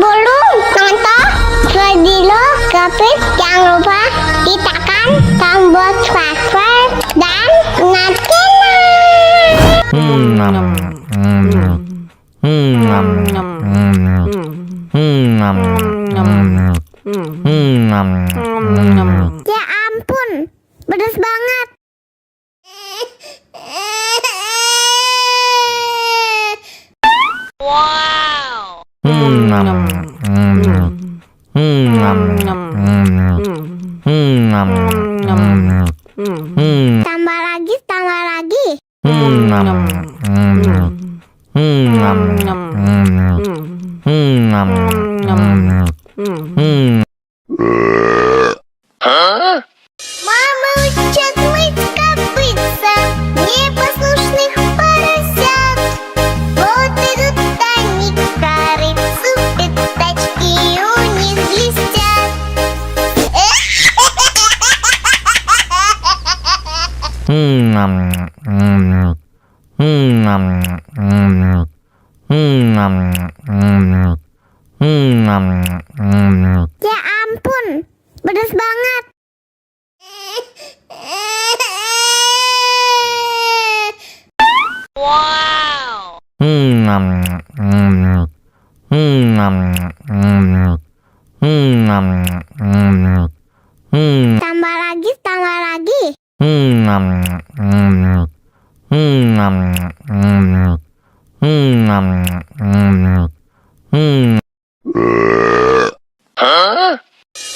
Sebelum nonton video Gapit, jangan lupa tekan tombol subscribe dan ya ampun, pedas banget. Wow. Tambah lagi, tambah lagi. Мама учат мыть копытца непослушных поросят. Вот идут они к корыцу, пятачки у них блестят. Ya ampun, pedas banget. Wow. Tambah lagi, tambah lagi.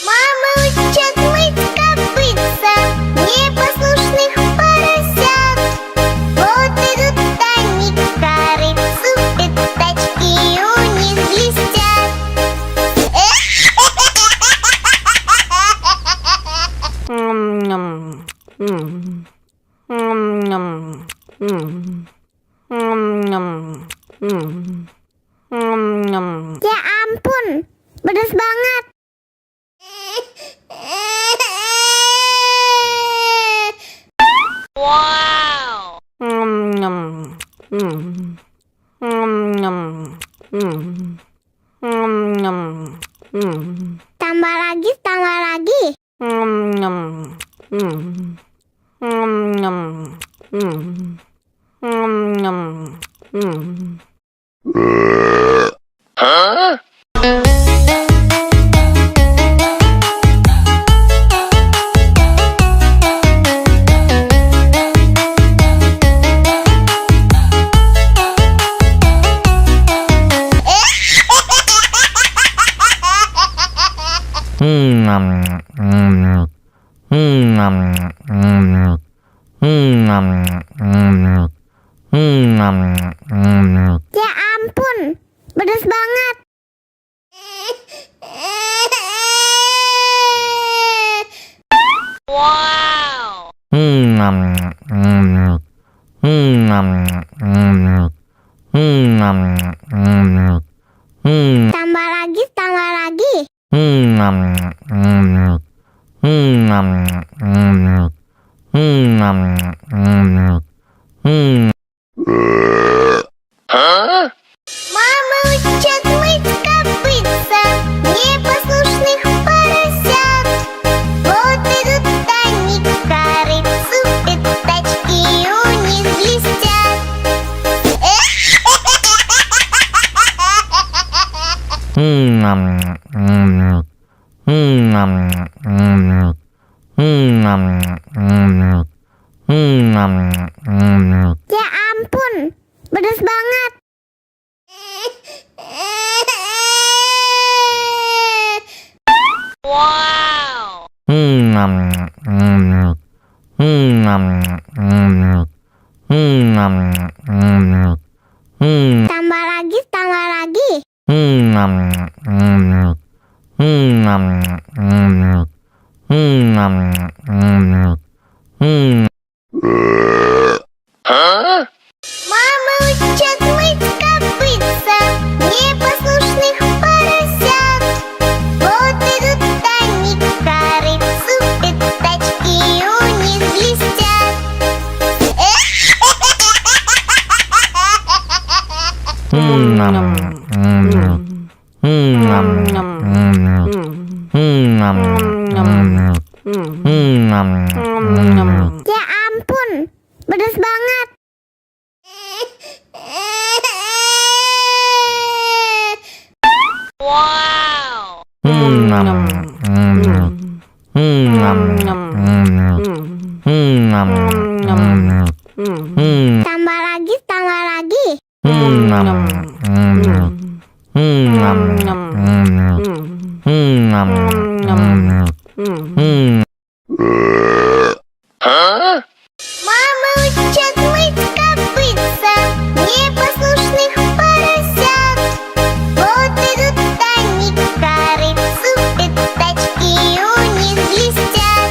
Мама учат мыть копытца непослушных поросят. Вот идут они к корыцу, пятачки у них блестят. Ya ampun, pedas banget. Wow. Tambah lagi, tambah lagi. Ya ampun, pedas banget. Wow. Tambah lagi, tambah lagi. Мама учат мыть копытца непослушных поросят. Вот идут они к корыцу, пятачки у них блестят. Ya ampun, pedas banget. Wow. Tambah lagi, tambah lagi. Мама учат мыть копытца непослушных поросят. Вот идут они к корыцу, пятачки у них блестят. Ya ampun, pedas banget. Wow. Tambah lagi, tambah lagi. Мама учат мыть копытца непослушных поросят. Вот идут они к корыцу, пятачки у них блестят.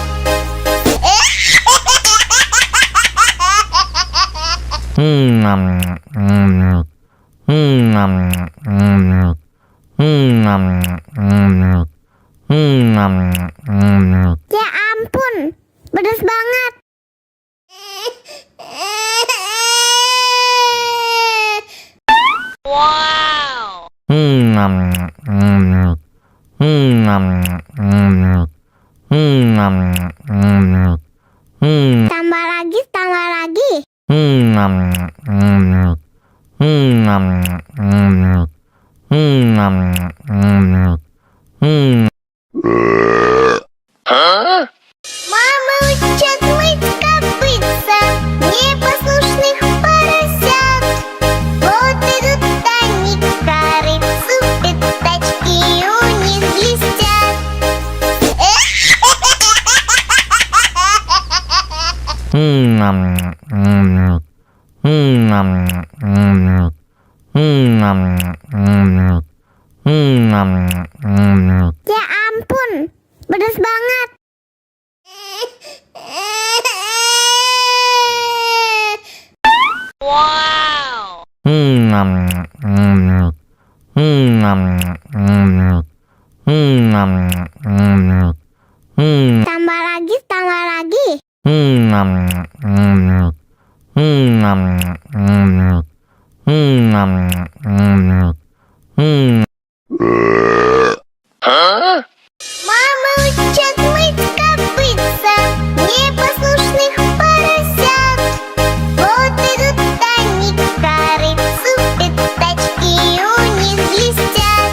Ya ampun, pedas banget. Wow. Tambah lagi, tambah lagi. Мама учат мыть копытца непослушных поросят. Вот идут они к корыцу, пятачки у них блестят. Ya ampun, pedas banget. Wow. Tambah lagi, tambah lagi. Мама учат мыть копытца непослушных поросят. Вот идут они к корыцу, пятачки у них блестят.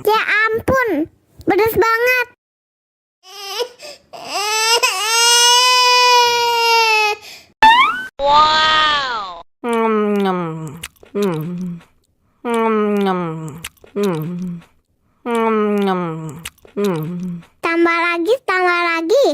Ya ampun, pedas banget. Wow. Tambah lagi, tambah lagi.